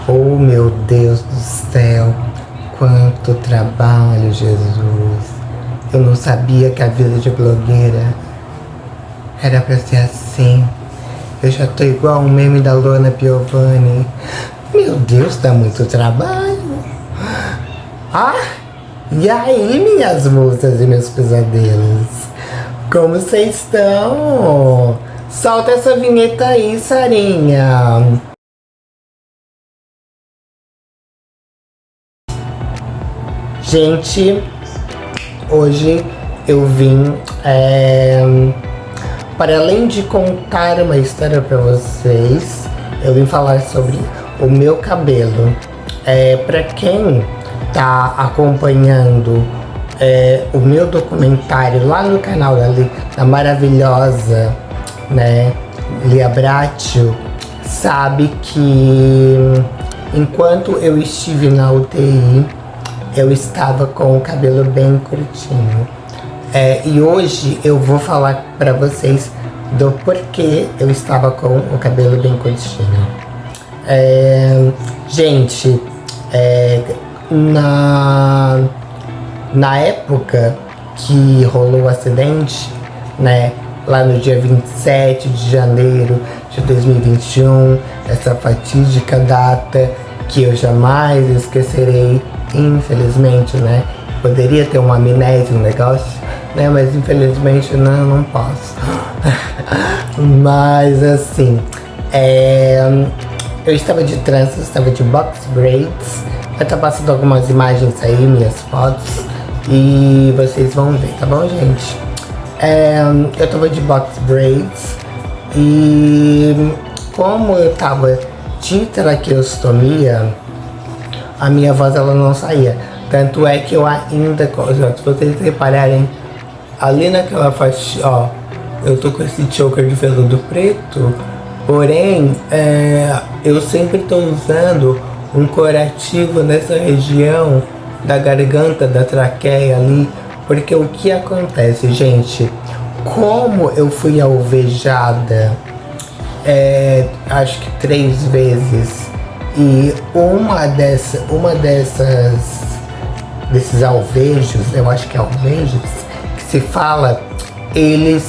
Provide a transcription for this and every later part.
Oh, meu Deus do céu, quanto trabalho, Jesus. Eu não sabia que a vida de blogueira era pra ser assim. Eu já tô igual um meme da Luana Piovani. Meu Deus, dá muito trabalho. Ah, e aí, minhas musas e meus pesadelos? Como vocês estão? Solta essa vinheta aí, Sarinha. Gente, hoje eu vim para além de contar uma história para vocês, eu vim falar sobre o meu cabelo. Para quem tá acompanhando o meu documentário lá no canal da maravilhosa, né, Lia Bracho, sabe que enquanto eu estive na UTI, eu estava com o cabelo bem curtinho. E hoje eu vou falar para vocês do porquê eu estava com o cabelo bem curtinho. Gente, na época que rolou o acidente, né, lá no dia 27 de janeiro de 2021, essa fatídica data que eu jamais esquecerei, infelizmente, né? Poderia ter uma amnésia, um negócio, né? Mas infelizmente não posso. Mas assim, eu estava de trança, estava de box braids. Vai estar passando algumas imagens aí, minhas fotos, e vocês vão ver, tá bom, gente? Eu tava de box braids e como eu tava de traqueostomia, a minha voz ela não saía. Tanto é que eu ainda, se vocês repararem, ali naquela faixa, ó, eu tô com esse choker de veludo preto, porém, eu sempre tô usando um curativo nessa região da garganta, da traqueia ali, porque o que acontece, gente, como eu fui alvejada, acho que 3 vezes, e desses alvejos, eu acho que é alvejos, que se fala, ele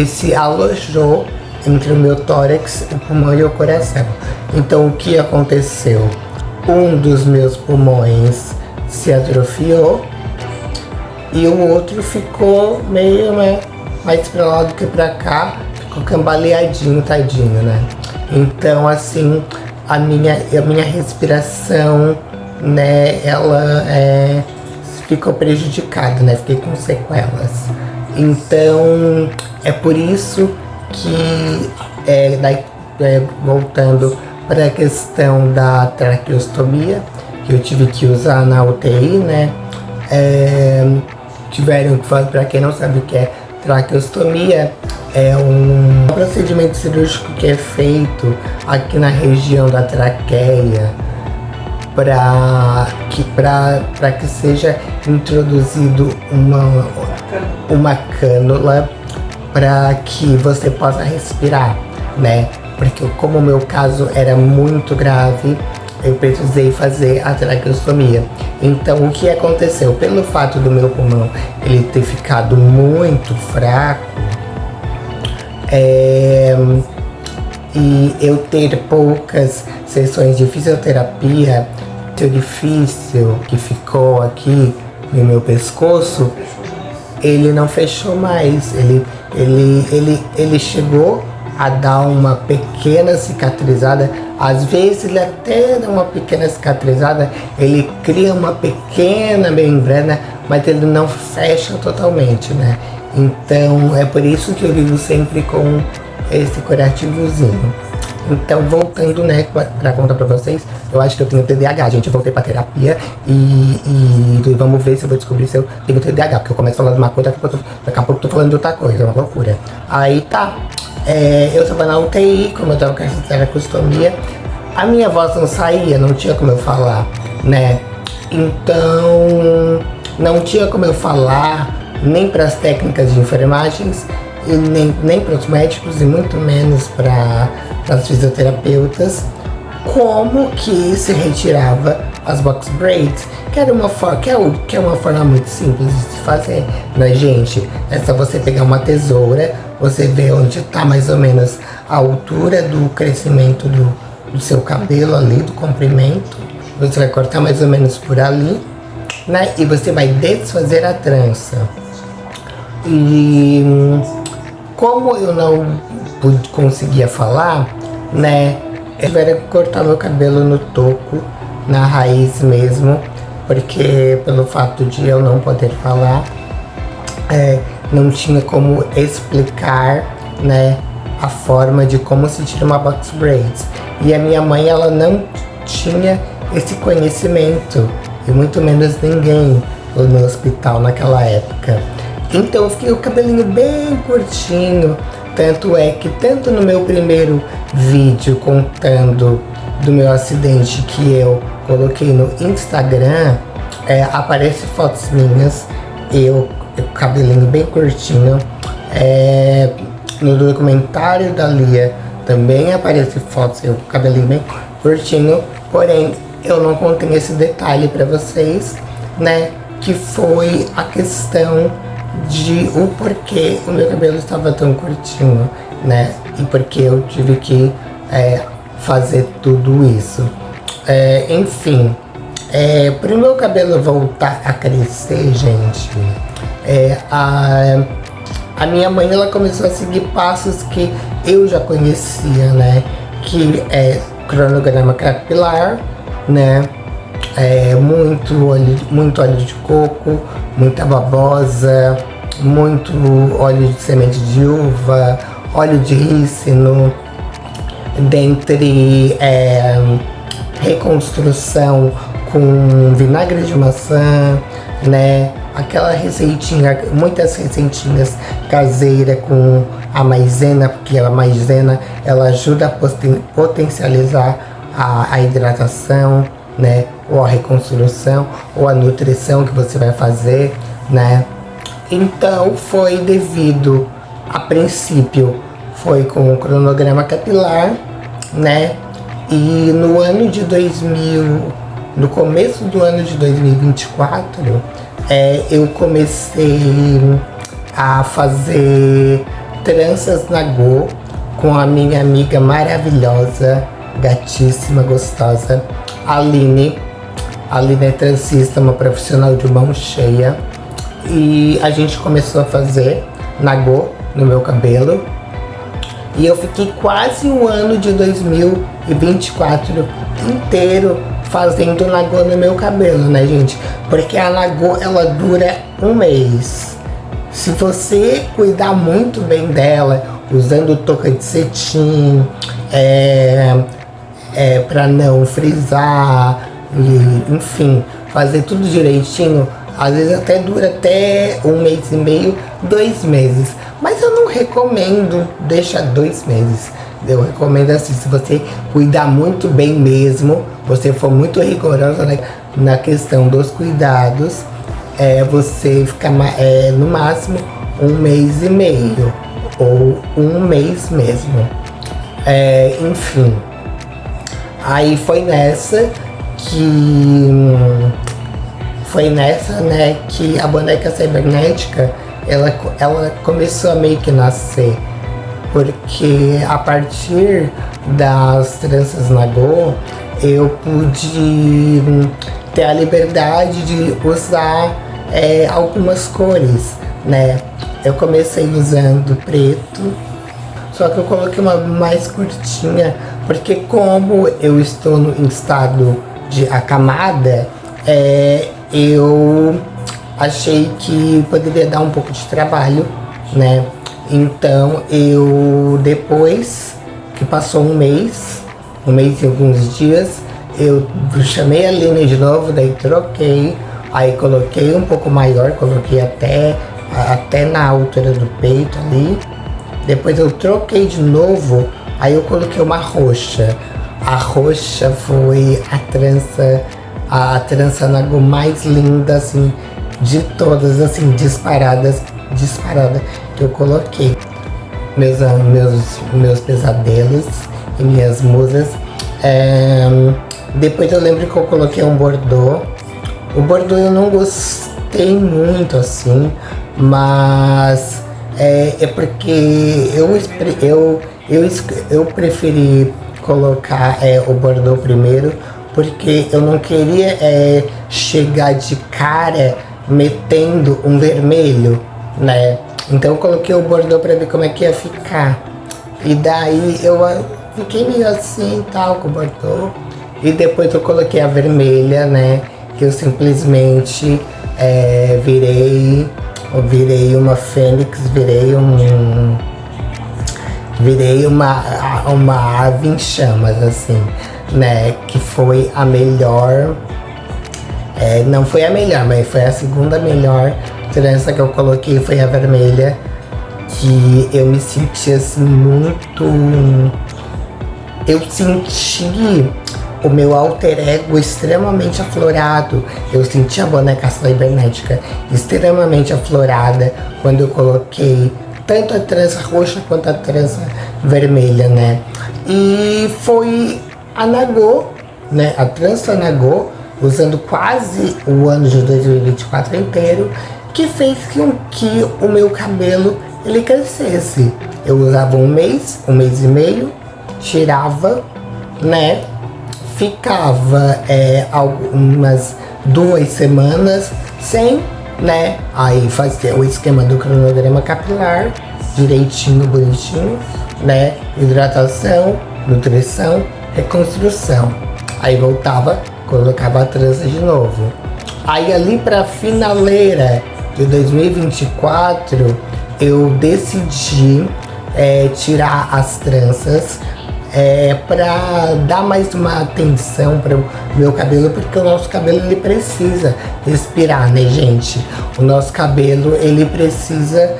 se alojou entre o meu tórax, o pulmão e o coração. Então o que aconteceu? Um dos meus pulmões se atrofiou e o outro ficou meio, né, mais pra lá do que pra cá, ficou cambaleadinho, tadinho, né? Então assim, a minha respiração, né, ela ficou prejudicada, né? Fiquei com sequelas. Então é por isso que voltando para a questão da traqueostomia, que eu tive que usar na UTI, né? Tiveram que fazer, para quem não sabe o que é traqueostomia, é um procedimento cirúrgico que é feito aqui na região da traqueia para que seja introduzido uma cânula para que você possa respirar, né? Porque como o meu caso era muito grave, eu precisei fazer a traqueostomia. Então o que aconteceu? Pelo fato do meu pulmão ele ter ficado muito fraco, e eu ter poucas sessões de fisioterapia, o orifício que ficou aqui no meu pescoço, ele não fechou mais. Ele chegou a dar uma pequena cicatrizada. Às vezes ele até dá uma pequena cicatrizada, ele cria uma pequena membrana, mas ele não fecha totalmente, né? Então é por isso que eu vivo sempre com esse curativozinho. Então, voltando, né, pra contar pra vocês, eu acho que eu tenho TDAH, gente. Eu voltei pra terapia e vamos ver se eu vou descobrir se eu tenho TDAH, porque eu começo falando uma coisa, daqui a pouco eu tô falando de outra coisa, é uma loucura. Aí tá, eu tava na UTI, como eu tava com essa traqueostomia, a minha voz não saía, não tinha como eu falar, né? Então, não tinha como eu falar nem pras técnicas de enfermagens e nem para os médicos e muito menos para as fisioterapeutas, como que se retirava as box braids, que é uma forma muito simples de se fazer, né, gente? É só você pegar uma tesoura, você vê onde está mais ou menos a altura do crescimento do seu cabelo ali, do comprimento. Você vai cortar mais ou menos por ali, né? E você vai desfazer a trança. E como eu não conseguia falar, né? Eu tive que cortar meu cabelo no toco, na raiz mesmo, porque pelo fato de eu não poder falar, não tinha como explicar, né, a forma de como se tira uma box braids. E a minha mãe, ela não tinha esse conhecimento, e muito menos ninguém no hospital naquela época. Então eu fiquei o cabelinho bem curtinho. Tanto é que, tanto no meu primeiro vídeo contando do meu acidente que eu coloquei no Instagram, aparece fotos minhas, eu cabelinho bem curtinho. No documentário da Lia também aparece fotos, eu cabelinho bem curtinho, porém eu não contei esse detalhe para vocês, né? Que foi a questão de o porquê o meu cabelo estava tão curtinho, né? E porque eu tive que fazer tudo isso. Enfim, para o meu cabelo voltar a crescer, gente, a minha mãe, ela começou a seguir passos que eu já conhecia, né? Que é cronograma capilar, né? Muito óleo de coco, muita babosa, muito óleo de semente de uva, óleo de rícino, dentre reconstrução com vinagre de maçã, né? Aquela receitinha, muitas receitinhas caseiras com a maisena, porque a maisena ela ajuda a potencializar a hidratação, né? Ou a reconstrução, ou a nutrição que você vai fazer, né? Então foi devido, a princípio, foi com o cronograma capilar, né? E no começo do ano de 2024, eu comecei a fazer tranças na Go com a minha amiga maravilhosa, gatíssima, gostosa, Aline. A Aline é transista, uma profissional de mão cheia. E a gente começou a fazer na Go no meu cabelo. E eu fiquei quase um ano de 2024 inteiro fazendo Nagô no meu cabelo, né, gente? Porque a Nagô, ela dura um mês. Se você cuidar muito bem dela, usando touca de cetim, pra não frisar, e, enfim, fazer tudo direitinho, às vezes até dura até um mês e meio, 2 meses. Mas eu não recomendo deixar 2 meses. Eu recomendo assim, se você cuidar muito bem mesmo, você for muito rigorosa na questão dos cuidados, você fica no máximo 1 mês e meio, ou 1 mês mesmo. Enfim, aí foi nessa, né, que a boneca cibernética, ela começou a meio que nascer. Porque a partir das tranças Nagô, eu pude ter a liberdade de usar algumas cores, né? Eu comecei usando preto, só que eu coloquei uma mais curtinha, porque como eu estou em estado de acamada, eu achei que poderia dar um pouco de trabalho, né? Então eu, depois que passou um mês e alguns dias, eu chamei a Aline de novo, daí troquei, aí coloquei um pouco maior, coloquei até na altura do peito ali. Depois eu troquei de novo, aí eu coloquei uma roxa. A roxa foi a trança Nagô mais linda, assim, de todas, assim, disparada que eu coloquei. meus pesadelos e minhas musas. Depois eu lembro que eu coloquei um bordô. O bordô eu não gostei muito assim, mas é porque eu preferi colocar o bordô primeiro, porque eu não queria chegar de cara metendo um vermelho, né? Então eu coloquei o bordô pra ver como é que ia ficar. E daí eu fiquei meio assim e tal com o bordô. E depois eu coloquei a vermelha, né? Que eu simplesmente virei uma fênix, virei uma ave em chamas, assim, né? Que foi a melhor. Não foi a melhor, mas foi a segunda melhor trança que eu coloquei, foi a vermelha. Que eu me senti assim muito. Eu senti o meu alter ego extremamente aflorado. Eu senti a boneca cibernética extremamente aflorada quando eu coloquei tanto a trança roxa quanto a trança vermelha, né? E foi a Nagô, né? A trança Nagô, usando quase o ano de 2024 inteiro, que fez com que o meu cabelo ele crescesse. Eu usava um mês e meio, tirava, né? Ficava algumas 2 semanas sem, né? Aí fazia o esquema do cronograma capilar, direitinho, bonitinho, né? Hidratação, nutrição, reconstrução. Aí voltava, colocava a trança de novo. Aí ali pra finaleira de 2024, eu decidi tirar as tranças para dar mais uma atenção para o meu cabelo, porque o nosso cabelo ele precisa respirar, né, gente? O nosso cabelo ele precisa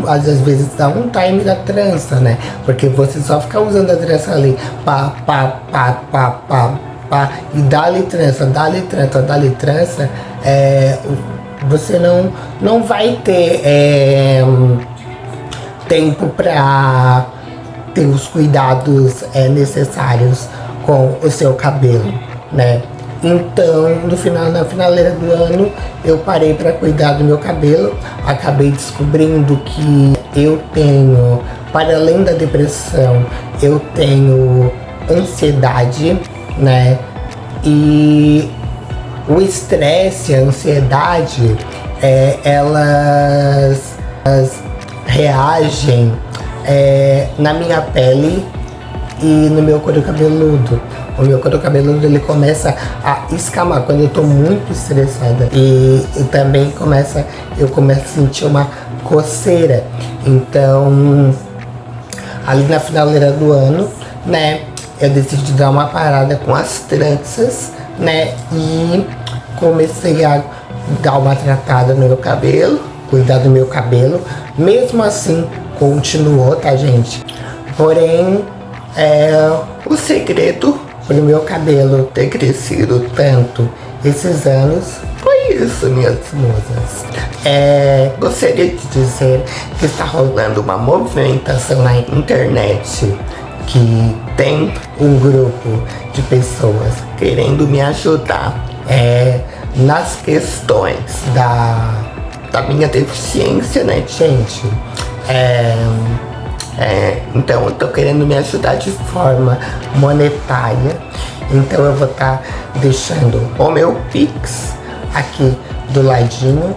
às vezes dar um time da trança, né? Porque você só fica usando a trança ali, pá, e dá-lhe trança, você não vai ter tempo para ter os cuidados necessários com o seu cabelo, né? Então, na finaleira do ano, eu parei para cuidar do meu cabelo. Acabei descobrindo que eu tenho, para além da depressão, eu tenho ansiedade, né? E o estresse, a ansiedade, elas reagem na minha pele e no meu couro cabeludo. O meu couro cabeludo ele começa a escamar quando eu tô muito estressada, e também eu começo a sentir uma coceira. Então, ali na finaleira do ano, né, eu decidi dar uma parada com as tranças, né, e comecei a dar uma tratada no meu cabelo, cuidar do meu cabelo. Mesmo assim, continuou, tá, gente? Porém, o segredo para o meu cabelo ter crescido tanto esses anos foi isso, minhas musas. Gostaria de dizer que está rolando uma movimentação na internet, que tem um grupo de pessoas querendo me ajudar nas questões da minha deficiência, né, gente? Então eu tô querendo me ajudar de forma monetária. Então eu vou estar deixando o meu Pix aqui do ladinho,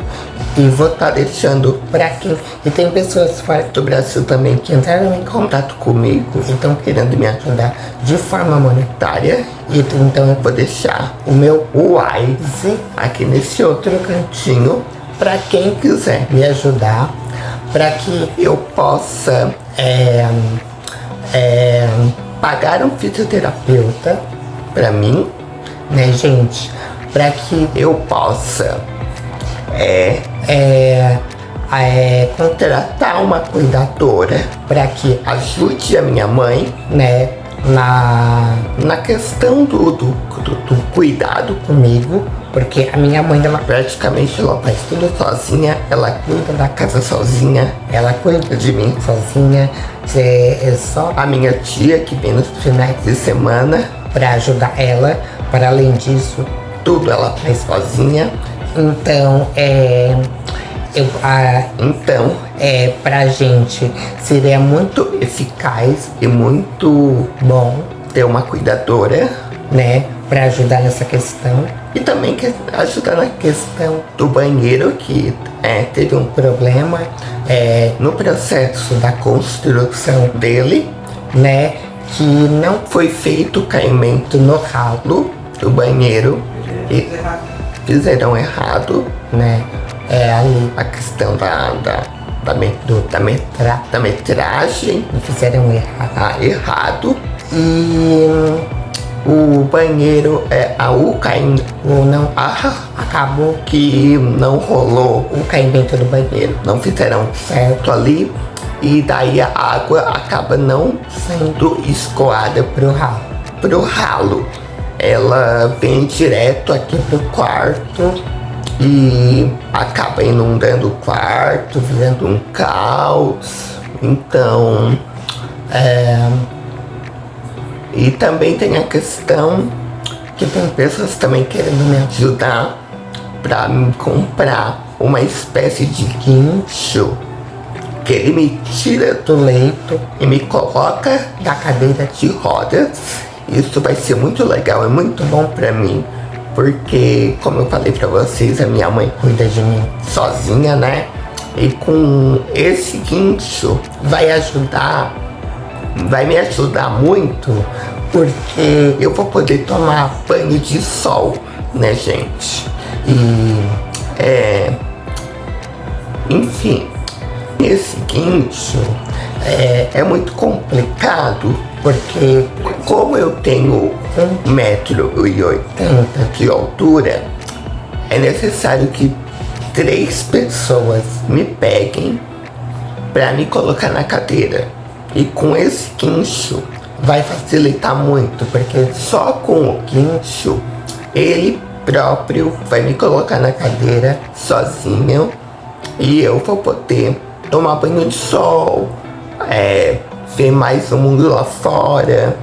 e vou estar deixando para quem... E tem pessoas fora do Brasil também que entraram em contato comigo e estão querendo me ajudar de forma monetária. E então eu vou deixar o meu Wise aqui nesse outro cantinho para quem quiser me ajudar, para que eu possa pagar um fisioterapeuta para mim, né, gente? Para que eu possa contratar uma cuidadora para que ajude a minha mãe, né, na questão do cuidado comigo, porque a minha mãe, ela praticamente ela faz tudo sozinha, ela cuida da casa sozinha, ela cuida de mim sozinha. É só a minha tia que vem nos finais de semana para ajudar ela. Para além disso, tudo ela faz sozinha. Então, pra gente seria muito eficaz e muito bom ter uma cuidadora, né, pra ajudar nessa questão. E também ajudar na questão do banheiro, que teve um problema no processo da construção dele, né, que não foi feito caimento no ralo do banheiro e fizeram errado, né? Ali a questão da metragem, fizeram errado. E o banheiro acabou que não rolou o caimento do banheiro, não fizeram certo ali, e daí a água acaba não sendo escoada pro ralo. Ela vem direto aqui pro quarto e acaba inundando o quarto, virando um caos. Então, e também tem a questão que tem pessoas também querendo me ajudar para me comprar uma espécie de guincho que ele me tira do leito e me coloca da cadeira de rodas. Isso vai ser muito legal, é muito bom pra mim, porque, como eu falei pra vocês, a minha mãe cuida de mim sozinha, né? E com esse guincho vai me ajudar muito, porque eu vou poder tomar banho de sol, né, gente? E, enfim, esse guincho é muito complicado, porque como eu tenho 1,80 m de altura, é necessário que 3 pessoas me peguem para me colocar na cadeira. E com esse guincho vai facilitar muito, porque só com o guincho ele próprio vai me colocar na cadeira sozinho e eu vou poder tomar banho de sol, ver mais o mundo lá fora,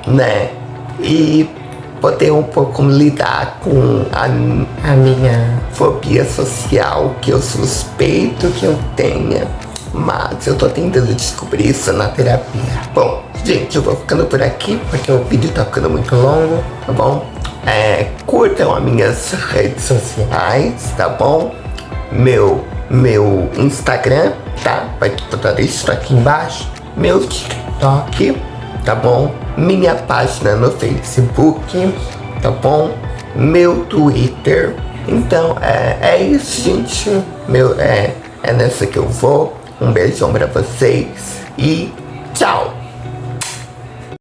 né? E poder um pouco lidar com a minha fobia social, que eu suspeito que eu tenha, mas eu tô tentando descobrir isso na terapia. Bom, gente, eu vou ficando por aqui, porque o vídeo tá ficando muito longo, tá bom? Curtam as minhas redes sociais, tá bom? Meu Instagram, tá? Vai botar isso aqui embaixo. Meu TikTok, tá bom? Minha página no Facebook, tá bom? Meu Twitter. Então, é isso, gente. É nessa que eu vou. Um beijão pra vocês e tchau!